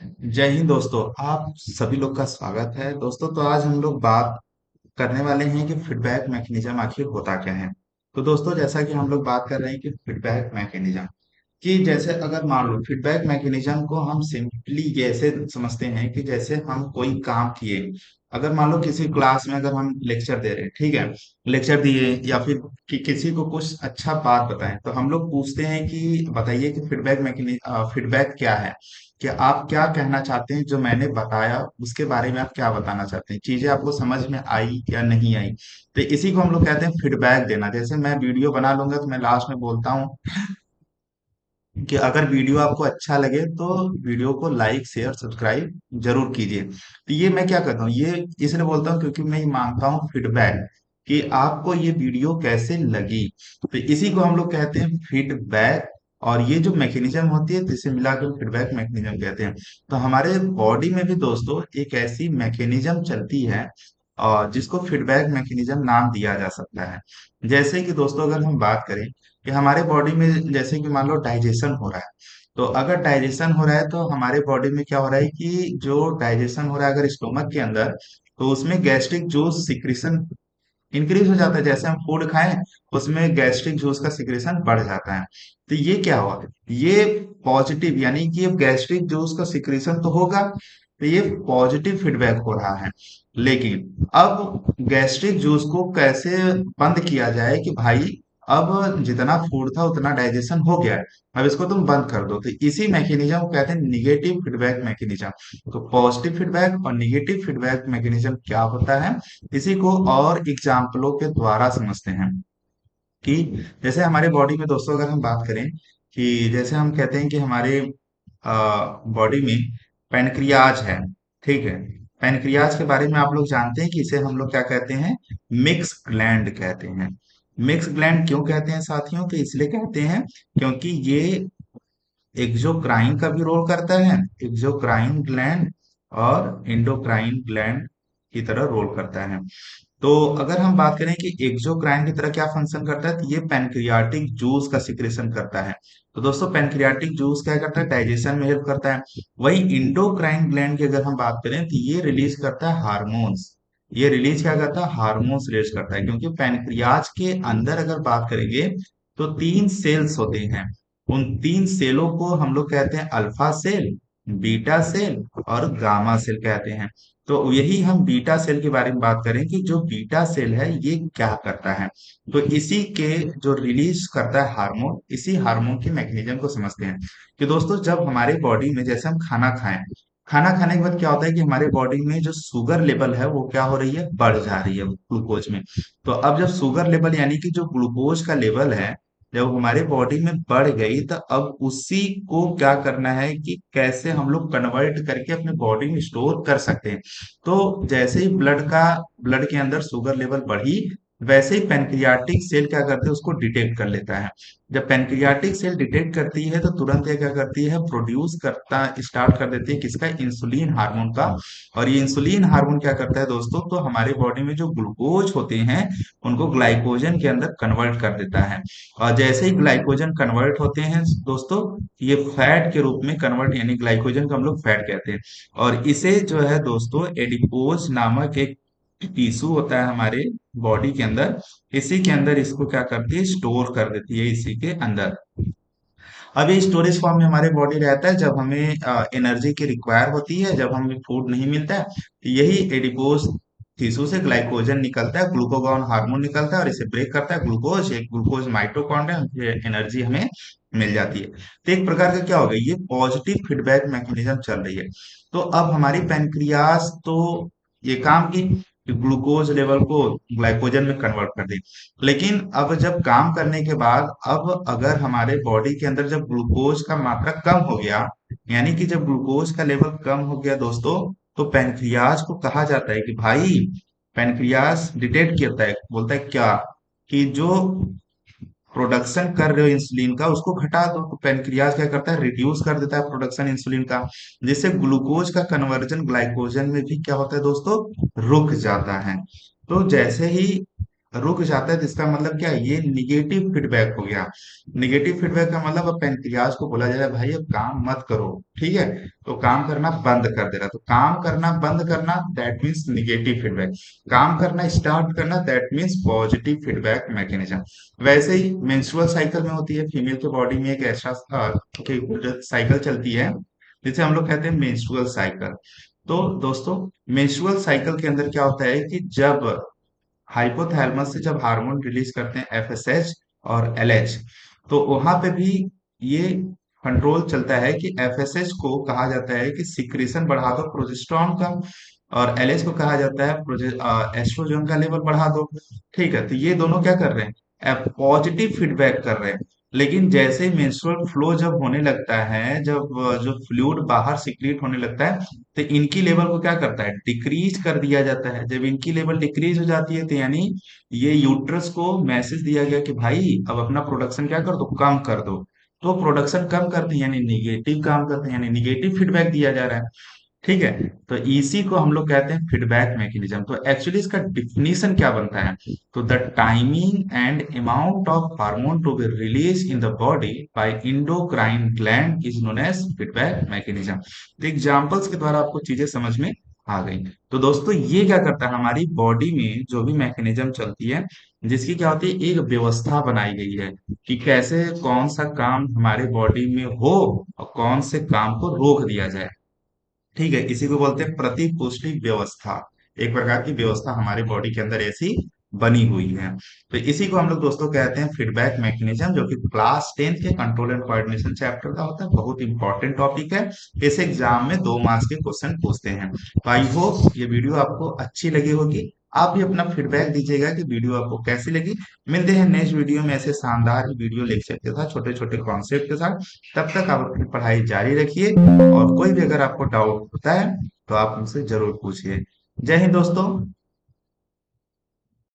जय हिंद दोस्तों। आप सभी लोग का स्वागत है दोस्तों। तो आज हम लोग बात करने वाले हैं कि फीडबैक मैकेनिज्म आखिर होता क्या है। तो दोस्तों, जैसा कि हम लोग बात कर रहे हैं कि फीडबैक मैकेनिज्म, कि जैसे अगर मान लो फीडबैक मैकेनिज्म को हम सिंपली ऐसे समझते हैं कि जैसे हम कोई काम किए, अगर मान लो किसी क्लास में अगर हम लेक्चर दे रहे हैं, ठीक है, लेक्चर दिए या फिर किसी को कुछ अच्छा बात बताएं, तो हम लोग पूछते हैं कि बताइए कि फीडबैक मैकेनिज्म फीडबैक क्या है, कि आप क्या कहना चाहते हैं, जो मैंने बताया उसके बारे में आप क्या बताना चाहते हैं, चीजें आपको समझ में आई या नहीं आई। तो इसी को हम लोग कहते हैं फीडबैक देना। जैसे मैं वीडियो बना लूंगा तो मैं लास्ट में बोलता हूँ कि अगर वीडियो आपको अच्छा लगे तो वीडियो को लाइक शेयर सब्सक्राइब जरूर कीजिए। तो ये मैं क्या करता हूँ, ये इसलिए बोलता हूँ क्योंकि मैं ये मांगता हूँ फीडबैक कि आपको ये वीडियो कैसे लगी। तो इसी को हम लोग कहते हैं फीडबैक। और ये जो मैकेनिज्म होती है, जिसे मिलाकर फीडबैक मैकेनिज्म कहते हैं। तो हमारे बॉडी में भी दोस्तों एक ऐसी मैकेनिज्म चलती है और जिसको फीडबैक मैकेनिज्म नाम दिया जा सकता है। जैसे कि दोस्तों, अगर हम बात करें कि हमारे बॉडी में जैसे कि मान लो डाइजेशन हो रहा है, तो अगर डाइजेशन हो रहा है तो हमारे बॉडी में क्या हो रहा है कि जो डाइजेशन हो रहा है अगर स्टोमक के अंदर, तो उसमें गैस्ट्रिक जूस सिक्रीशन इंक्रीज हो जाता है। जैसे हम फूड खाएं, उसमें गैस्ट्रिक जूस का सिक्रेशन बढ़ जाता है। तो ये क्या हुआ, ये पॉजिटिव, यानी कि अब गैस्ट्रिक जूस का सिक्रेशन तो होगा, तो ये पॉजिटिव फीडबैक हो रहा है। लेकिन अब गैस्ट्रिक जूस को कैसे बंद किया जाए कि भाई अब जितना फूड था उतना डाइजेशन हो गया है, अब इसको तुम बंद कर दो। तो इसी मैकेनिज्म को कहते हैं निगेटिव फीडबैक मैकेनिज्म। तो पॉजिटिव फीडबैक और निगेटिव फीडबैक मैकेनिज्म क्या होता है, इसी को और एग्जाम्पलों के द्वारा समझते हैं। कि जैसे हमारे बॉडी में दोस्तों अगर हम बात करें कि जैसे हम कहते हैं कि हमारे बॉडी में पैनक्रियाज है, ठीक है। पैनक्रियाज के बारे में आप लोग जानते हैं कि इसे हम लोग क्या कहते हैं, मिक्स ग्लैंड कहते हैं। मिक्स ग्लैंड क्यों कहते हैं साथियों, तो इसलिए कहते हैं क्योंकि ये एक्सोक्राइन का भी रोल करता है, एक्सोक्राइन ग्लैंड और इंडोक्राइन ग्लैंड की तरह रोल करता है। तो अगर हम बात करें कि एक्सोक्राइन की तरह क्या फंक्शन करता है, तो ये पैनक्रियाटिक जूस का सिक्रेशन करता है। तो दोस्तों, पैनक्रियाटिक जूस क्या करता है, डाइजेशन में हेल्प करता है। वही इंडोक्राइन ग्लैंड की अगर हम बात करें तो ये रिलीज करता है हार्मोन्स। ये रिलीज क्या करता है, हार्मोन्स रिलीज करता है। क्योंकि पैनक्रियाज के अंदर अगर बात करेंगे तो तीन सेल्स होते हैं। उन तीन सेलों को हम लोग कहते हैं अल्फा सेल, बीटा सेल और गामा सेल कहते हैं। तो यही हम बीटा सेल के बारे में बात करें कि जो बीटा सेल है ये क्या करता है। तो इसी के जो रिलीज करता है हार्मोन, इसी हार्मोन के मैकेनिज्म को समझते हैं। कि दोस्तों, जब हमारे बॉडी में जैसे हम खाना खाएं, खाना खाने के बाद क्या होता है कि हमारे बॉडी में जो शुगर लेवल है वो क्या हो रही है, बढ़ जा रही है ग्लूकोज में। तो अब जब शुगर लेवल यानी कि जो ग्लूकोज का लेवल है, जब हमारे बॉडी में बढ़ गई, तो अब उसी को क्या करना है कि कैसे हम लोग कन्वर्ट करके अपने बॉडी में स्टोर कर सकते हैं। तो जैसे ही ब्लड के अंदर शुगर लेवल बढ़ी, वैसे ही पैनक्रियाटिक सेल क्या करते हैं, उसको डिटेक्ट कर लेता है। जब पैनक्रियाटिक सेल डिटेक्ट करती है तो तुरंत ये क्या करती है, प्रोड्यूस करता स्टार्ट कर देती है किसका, इंसुलिन हार्मोन का। और ये इंसुलिन हार्मोन क्या करता है दोस्तों, तो हमारे बॉडी में जो ग्लूकोज होते हैं उनको ग्लाइकोजन के अंदर कन्वर्ट कर देता है। और जैसे ही ग्लाइकोजन कन्वर्ट होते हैं दोस्तों, ये फैट के रूप में कन्वर्ट, यानी ग्लाइकोजन को हम लोग फैट कहते हैं। और इसे जो है दोस्तों, एडिपोज नामक एक टिश्यू होता है हमारे बॉडी के अंदर, इसी के अंदर इसको क्या करती है, स्टोर कर देती है इसी के अंदर। अब ये स्टोरेज फॉर्म में हमारे बॉडी रहता है जब हमें एनर्जी की रिक्वायर होती है, जब हमें फूड नहीं मिलता है, तो यही एडिपोज टिश्यू से ग्लाइकोजन निकलता है, ग्लूकागॉन हार्मोन निकलता है और इसे ब्रेक करता है ग्लूकोज, एक ग्लूकोज माइटोकॉन्ड्रिया, एनर्जी हमें मिल जाती है। तो एक प्रकार का क्या हो गया, ये पॉजिटिव फीडबैक मैकेनिज्म चल रही है। तो अब हमारी पैनक्रियाज तो ये काम की ग्लूकोज लेवल को ग्लाइकोजन में कन्वर्ट कर दे। लेकिन अब जब काम करने के बाद, अब अगर हमारे बॉडी के अंदर जब ग्लूकोज का मात्रा कम हो गया, यानी कि जब ग्लूकोज का लेवल कम हो गया दोस्तों, तो पैनक्रियाज को कहा जाता है कि भाई, पैनक्रियाज डिटेक्ट करता है, बोलता है क्या, कि जो प्रोडक्शन कर रहे हो इंसुलिन का उसको घटा दो। तो पैनक्रियाज क्या करता है, रिड्यूस कर देता है प्रोडक्शन इंसुलिन का, जिससे ग्लूकोज का कन्वर्जन ग्लाइकोजन में भी क्या होता है दोस्तों, रुक जाता है। तो जैसे ही रुक जाता है तो इसका मतलब क्या है? ये निगेटिव फीडबैक हो गया। निगेटिव फीडबैक का मतलब अब पेनक्रियाज को बोला जा रहा है भाई अब काम मत करो, ठीक है? तो काम करना बंद कर दे रहा है। तो काम करना बंद करना दैट मीन्स निगेटिव फीडबैक। काम करना स्टार्ट करना that means positive feedback mechanism. वैसे ही मेंस्ट्रुअल साइकिल में होती है, फीमेल के बॉडी में एक ऐसा साइकिल चलती है जिसे हम लोग कहते हैं मेंस्ट्रुअल साइकिल। तो दोस्तों, मेंस्ट्रुअल साइकिल के अंदर क्या होता है कि जब हाइपोथैलेमस से जब हार्मोन रिलीज करते हैं एफएसएच और एलएच, तो वहां पे भी ये कंट्रोल चलता है कि एफएसएच को कहा जाता है कि सिक्रीशन बढ़ा दो प्रोजेस्टेरॉन का, और एलएच को कहा जाता है एस्ट्रोजन का लेवल बढ़ा दो। ठीक है, तो ये दोनों क्या कर रहे हैं? पॉजिटिव फीडबैक कर रहे हैं। लेकिन जैसे ही मेंस्ट्रुअल फ्लो जब होने लगता है, जब जो फ्लूइड बाहर सिक्रीट होने लगता है, तो इनकी लेवल को क्या करता है? डिक्रीज कर दिया जाता है। जब इनकी लेवल डिक्रीज हो जाती है तो यानी ये यूट्रस को मैसेज दिया गया कि भाई अब अपना प्रोडक्शन क्या कर दो, कम कर दो। तो प्रोडक्शन कम करते हैं यानी निगेटिव काम करते हैं, यानी निगेटिव फीडबैक दिया जा रहा है। ठीक है, तो इसी को हम लोग कहते हैं फीडबैक मैकेनिज्म। तो एक्चुअली इसका डिफिनीशन क्या बनता है? तो the timing and amount of hormone to be release in the body by endocrine gland is known as feedback mechanism. तो एग्जांपल्स के द्वारा आपको चीजें समझ में आ गई। तो दोस्तों, ये क्या करता है? हमारी बॉडी में जो भी मैकेनिज्म चलती है, जिसकी क्या होती है, एक व्यवस्था बनाई गई है कि कैसे कौन सा काम हमारे बॉडी में हो और कौन से काम को रोक दिया जाए। ठीक है, इसी को बोलते हैं प्रतिपुष्टि व्यवस्था। एक प्रकार की व्यवस्था हमारी बॉडी के अंदर ऐसी बनी हुई है। तो इसी को हम लोग दोस्तों कहते हैं फीडबैक मैकेनिज्म, जो कि क्लास 10th के कंट्रोल एंड कोऑर्डिनेशन चैप्टर का होता है। बहुत इंपॉर्टेंट टॉपिक है। इस एग्जाम में 2 मार्क्स के क्वेश्चन पूछते हैं। तो आई होप ये वीडियो आपको अच्छी लगी होगी। आप भी अपना फीडबैक दीजिएगा कि वीडियो आपको कैसी लगी। मिलते हैं नेक्स्ट वीडियो में ऐसे शानदार वीडियो लेक्चर के साथ, छोटे छोटे कॉन्सेप्ट के साथ। तब तक आप अपनी पढ़ाई जारी रखिए, और कोई भी अगर आपको डाउट होता है तो आप मुझसे जरूर पूछिए। जय हिंद दोस्तों।